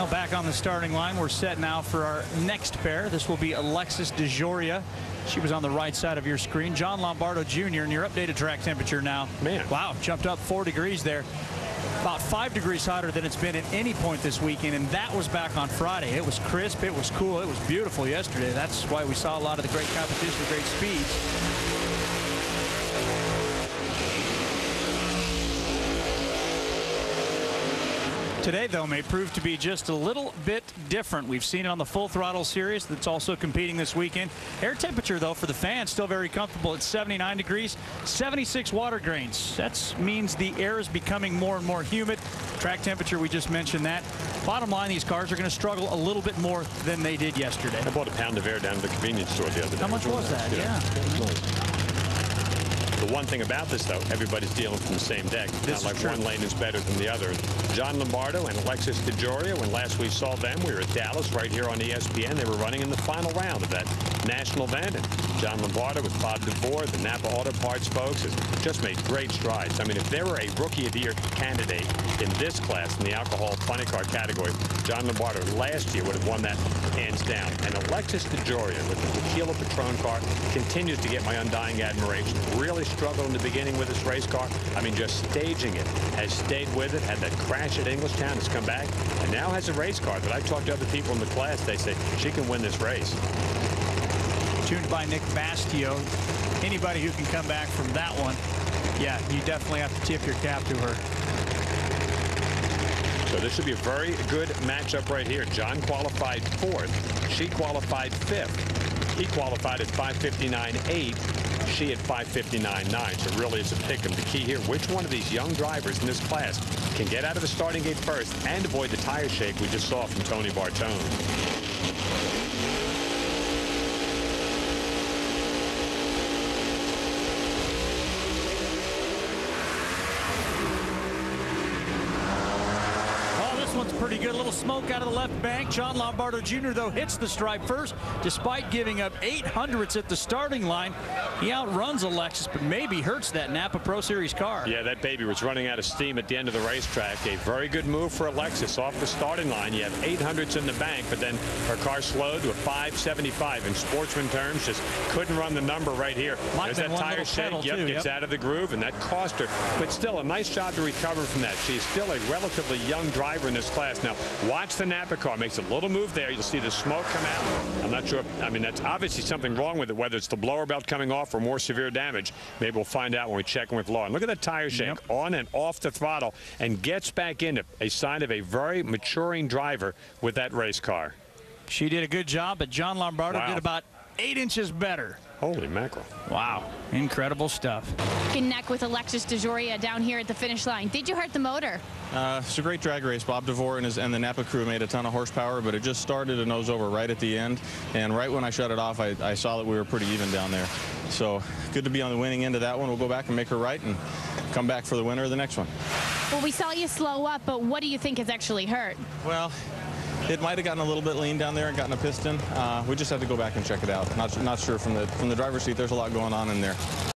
Well, back on the starting line, we're set now for our next pair. This will be Alexis Dejoria. She was on the right side of your screen. John Lombardo Jr. and your updated track temperature now. Man. Wow, jumped up 4 degrees there. About 5 degrees hotter than it's been at any point this weekend, and that was back on Friday. It was crisp, it was cool, it was beautiful yesterday. That's why we saw a lot of the great competition, great speeds. Today, though, may prove to be just a little bit different. We've seen it on the Full Throttle Series that's also competing this weekend. Air temperature, though, for the fans, still very comfortable. It's 79 degrees, 76 water grains. That means the air is becoming more and more humid. Track temperature, we just mentioned that. Bottom line, these cars are going to struggle a little bit more than they did yesterday. I bought a pound of air down at the convenience store the other day. How much was that? Yeah. The one thing about this, though, everybody's dealing from the same deck. Not like one lane is better than the other. John Lombardo and Alexis Dejoria, when last we saw them, we were at Dallas right here on ESPN. They were running in the final round of that national event. And John Lombardo with Bob DeVore, the Napa Auto Parts folks, has just made great strides. I mean, if there were a Rookie of the Year candidate in this class, in the alcohol funny car category, John Lombardo last year would have won that hands down. And Alexis Dejoria with the Tequila Patron car continues to get my undying admiration. Really struggled in the beginning with this race car. I mean, just staging it, has stayed with it, had that crash at Englishtown, has come back, and now has a race car that I talked to other people in the class. They say she can win this race. Tuned by Nick Bastio. Anybody who can come back from that one, yeah, you definitely have to tip your cap to her. So this should be a very good matchup right here. John qualified 4th. She qualified 5th. He qualified at 5:59.8. She at 5:59.9. So really it's a pick 'em. The key here, which one of these young drivers in this class can get out of the starting gate first and avoid the tire shake we just saw from Tony Bartone. One's pretty good. A little smoke out of the left bank. John Lombardo Jr., though, hits the stripe first. Despite giving up 800ths at the starting line, he outruns Alexis, but maybe hurts that Napa Pro Series car. Yeah, that baby was running out of steam at the end of the racetrack. A very good move for Alexis off the starting line. You have 800ths in the bank, but then her car slowed to a 575. In sportsman terms, just couldn't run the number right here. There's that tire shake. Yep, gets out of the groove, and that cost her. But still, a nice job to recover from that. She's still a relatively young driver in this class. Now, watch the Napa car. Makes a little move there. You'll see the smoke come out. I'm not sure. I mean, that's obviously something wrong with it, whether it's the blower belt coming off or more severe damage. Maybe we'll find out when we check in with Lauren. Look at that tire shake on and off the throttle and gets back into a sign of a very maturing driver with that race car. She did a good job, but John Lombardo did about 8 inches better. Holy mackerel. Wow. Incredible stuff. Neck with Alexis Dejoria down here at the finish line. Did you hurt the motor? It's a great drag race. Bob DeVore and the Napa crew made a ton of horsepower, but it just started to nose over right at the end. And right when I shut it off, I saw that we were pretty even down there. So good to be on the winning end of that one. We'll go back and make her right and come back for the winner of the next one. Well, we saw you slow up, but what do you think has actually hurt? Well, it might have gotten a little bit lean down there and gotten a piston. We just have to go back and check it out. Not sure from the driver's seat. There's a lot going on in there.